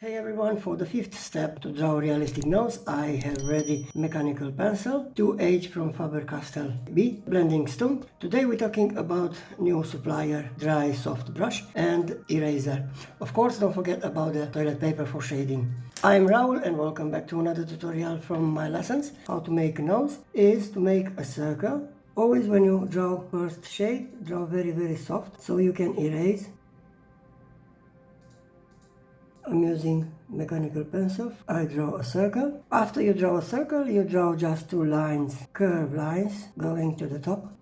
Hey everyone, for the fifth step to draw a realistic nose, I have ready mechanical pencil, 2H from Faber Castell B, blending stump. Today we're talking about new supplier, dry soft brush and eraser. Of course, don't forget about the toilet paper for shading. I'm Raul and welcome back to another tutorial from my lessons. How to make a nose is to make a circle. Always when you draw first shade, draw very soft so you can erase. I'm using mechanical pencil. I draw a circle. After you draw a circle, you draw just two lines, curved lines, going to the top.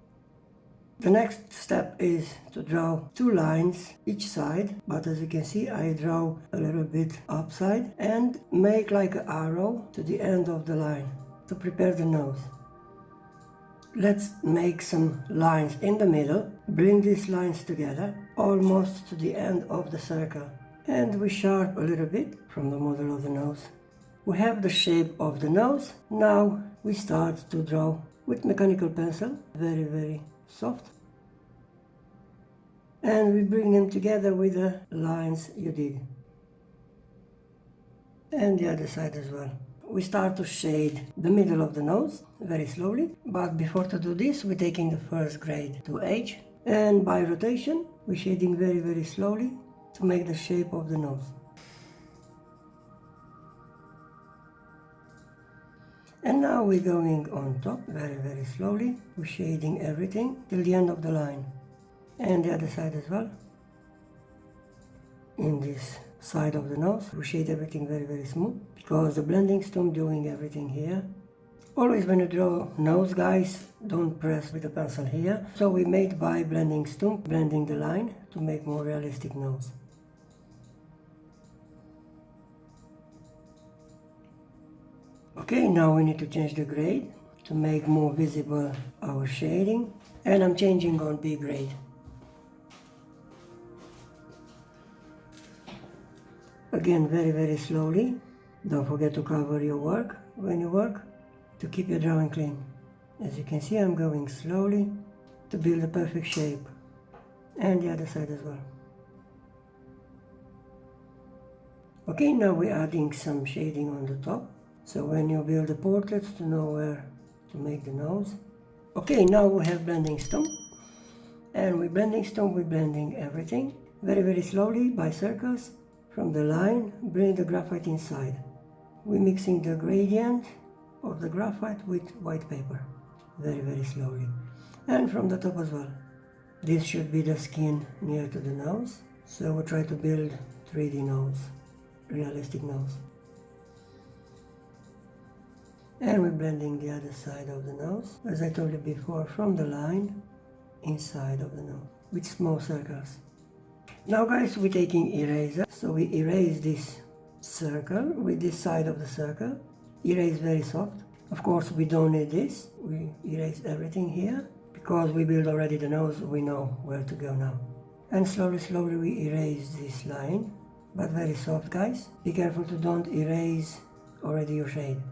The next step is to draw two lines each side, but as you can see, I draw a little bit upside and make like an arrow to the end of the line to prepare the nose. Let's make some lines in the middle. Bring these lines together, almost to the end of the circle. And we sharp a little bit from the model of the nose. We have the shape of the nose. Now we start to draw with mechanical pencil, very soft. And we bring them together with the lines you did. And the other side as well. We start to shade the middle of the nose very slowly. But before to do this, we're taking the first grade to H. And by rotation, we're shading very slowly to make the shape of the nose. And now we're going on top very slowly. We're shading everything till the end of the line. And the other side as well. In this side of the nose, we shade everything very smooth because the blending stump doing everything here. Always when you draw nose, guys, don't press with the pencil here. So we made by blending stump, blending the line to make more realistic nose. Okay, now we need to change the grade to make more visible our shading, and I'm changing on B grade. Again, very slowly. Don't forget to cover your work when you work to keep your drawing clean. As you can see, I'm going slowly to build a perfect shape, and the other side as well. Okay, now we're adding some shading on the top. So when you build the portraits, to know where to make the nose. Okay, now we have blending stump. And with blending stump, we're blending everything. Very slowly by circles. From the line, bring the graphite inside. We're mixing the gradient of the graphite with white paper. Very slowly. And from the top as well. This should be the skin near to the nose. So we'll try to build 3D nose, realistic nose. And we're blending the other side of the nose, as I told you before, from the line inside of the nose with small circles. Now guys, we're taking eraser, so we erase this circle with this side of the circle. Erase very soft. Of course, we don't need this. We erase everything here because we build already the nose. We know where to go now. And slowly we erase this line, but very soft, guys. Be careful to don't erase already your shade.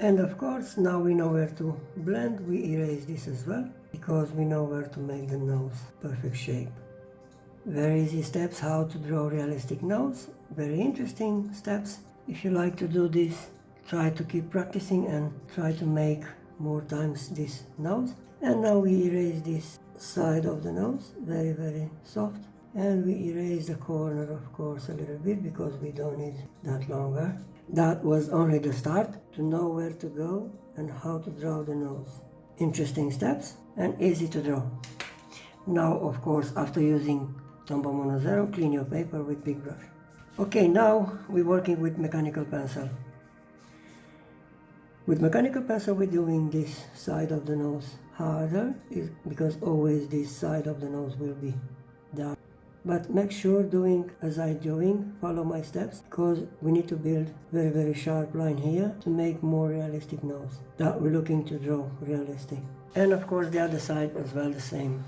And of course, now we know where to blend. We erase this as well, because we know where to make the nose perfect shape. Very easy steps how to draw realistic nose. Very interesting steps. If you like to do this, try to keep practicing and try to make more times this nose. And now we erase this side of the nose, very soft. And we erase the corner, of course, a little bit because we don't need that longer. That was only the start to know where to go and how to draw the nose. Interesting steps and easy to draw. Now, of course, after using Tombow Mono Zero, clean your paper with big brush. Okay, now we're working with mechanical pencil. With mechanical pencil, we're doing this side of the nose harder because always this side of the nose will be dark. But make sure doing as I'm doing, follow my steps, because we need to build very sharp line here to make more realistic nose. That we're looking to draw realistic. And of course the other side as well the same.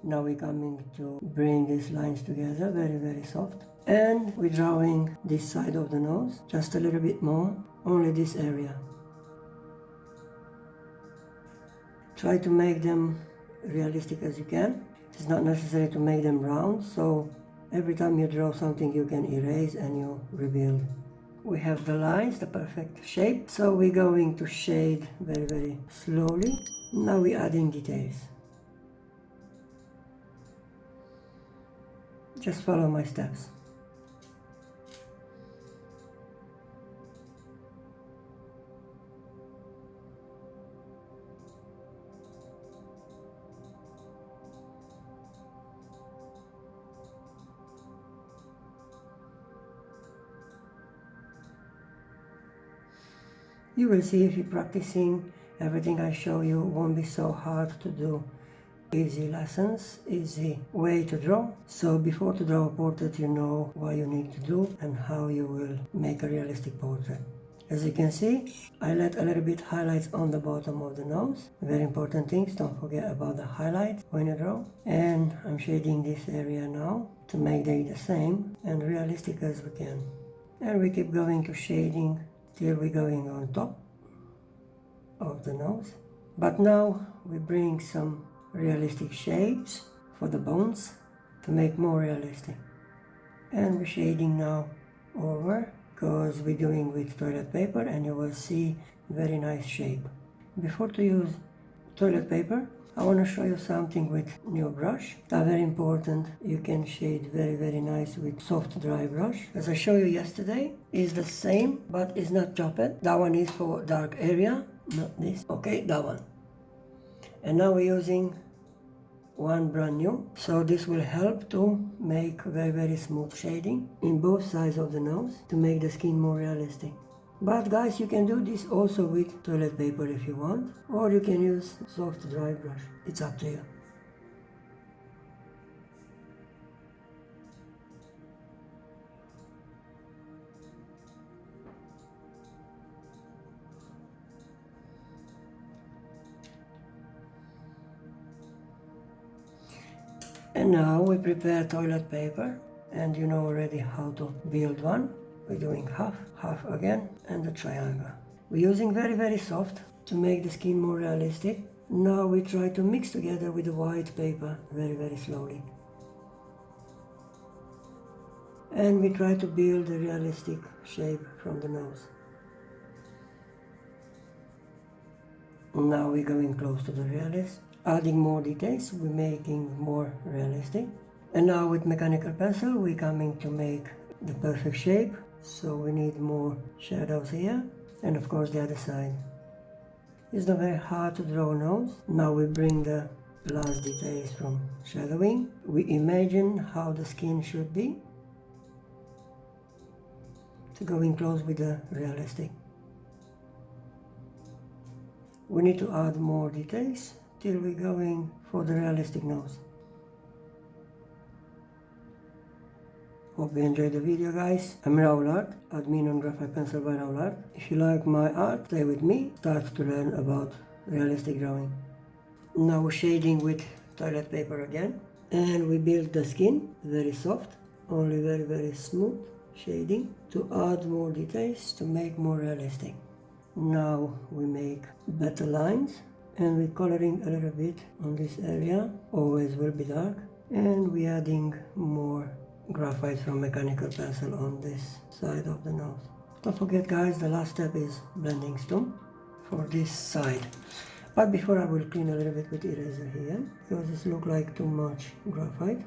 Now we're coming to bring these lines together, very soft. And we're drawing this side of the nose, just a little bit more, only this area. Try to make them realistic as you can. It's not necessary to make them round, so Every time you draw something you can erase and you rebuild. We have the lines, the perfect shape, so we're going to shade very, very slowly. Now we're adding details. Just follow my steps. You will see if you're practicing, everything I show you won't be so hard to do. Easy lessons, easy way to draw. So before to draw a portrait, you know what you need to do and how you will make a realistic portrait. As you can see, I let a little bit highlights on the bottom of the nose. Very important things, don't forget about the highlights when you draw. And I'm shading this area now to make it the same and realistic as we can. And we keep going to shading till we're going on top of the nose. But now we bring some realistic shapes for the bones to make more realistic. And we're shading now over because we're doing with toilet paper, and you will see very nice shape. Before to use toilet paper, I want to show you something with new brush. That's very important. You can shade very, very nice with soft dry brush. As I showed you yesterday, is the same, but it's not chopped. That one is for dark area, not this. Okay, that one. And now we're using one brand new. So this will help to make very, very smooth shading in both sides of the nose to make the skin more realistic. But guys, you can do this also with toilet paper if you want, or you can use soft dry brush. It's up to you. And now we prepare toilet paper, and you know already how to build one. We're doing half, half again, and the triangle. We're using very, very soft to make the skin more realistic. Now we try to mix together with the white paper very, very slowly. And we try to build a realistic shape from the nose. Now we're going close to the realist. Adding more details, we're making more realistic. And now with mechanical pencil, we're coming to make the perfect shape. So we need more shadows here, and of course the other side. It's not very hard to draw a nose. Now we bring the last details from shadowing. We imagine how the skin should be to go in close with the realistic. We need to add more details till we're going for the realistic nose. Hope you enjoyed the video, guys. I'm Raul Art, admin on Graphite Pencil by Raul Art. If you like my art, stay with me. Start to learn about realistic drawing. Now we're shading with toilet paper again. And we build the skin, very soft, only very, very smooth shading to add more details to make more realistic. Now we make better lines, and we're coloring a little bit on this area. Always will be dark. And we're adding more graphite from mechanical pencil on this side of the nose. Don't forget, guys, the last step is blending stump for this side. But before, I will clean a little bit with eraser here because this looks like too much graphite.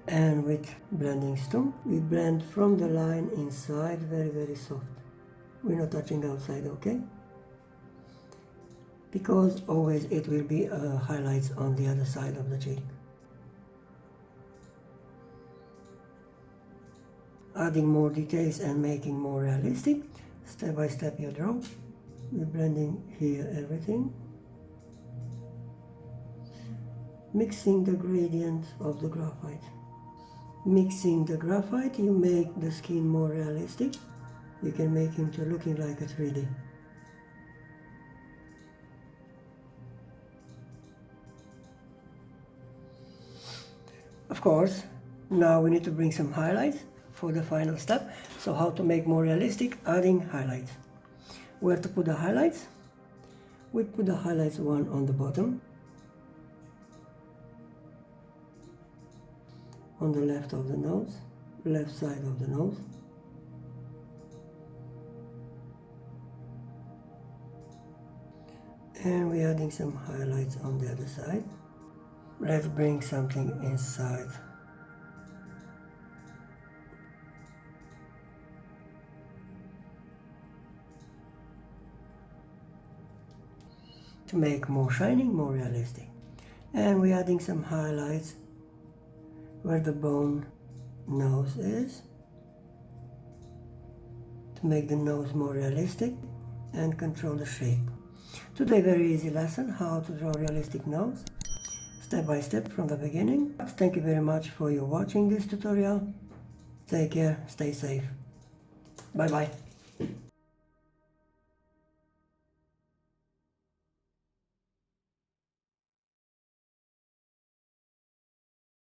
And with blending stump, we blend from the line inside very, very soft. We're not touching outside, okay? Because always it will be highlights on the other side of the cheek. Adding more details and making more realistic. Step by step you draw. We're blending here everything. Mixing the gradient of the graphite. Mixing the graphite, you make the skin more realistic. You can make him to looking like a 3D. Of course, now we need to bring some highlights for the final step. So how to make more realistic? Adding highlights. Where to put the highlights? We put the highlights one on the bottom, on the left of the nose, left side of the nose. And we're adding some highlights on the other side. Let's bring something inside. To make more shining, more realistic. And we're adding some highlights where the bone nose is, to make the nose more realistic and control the shape. Today, very easy lesson how to draw a realistic nose, step by step from the beginning. Thank you very much for your watching this tutorial. Take care, stay safe. Bye bye.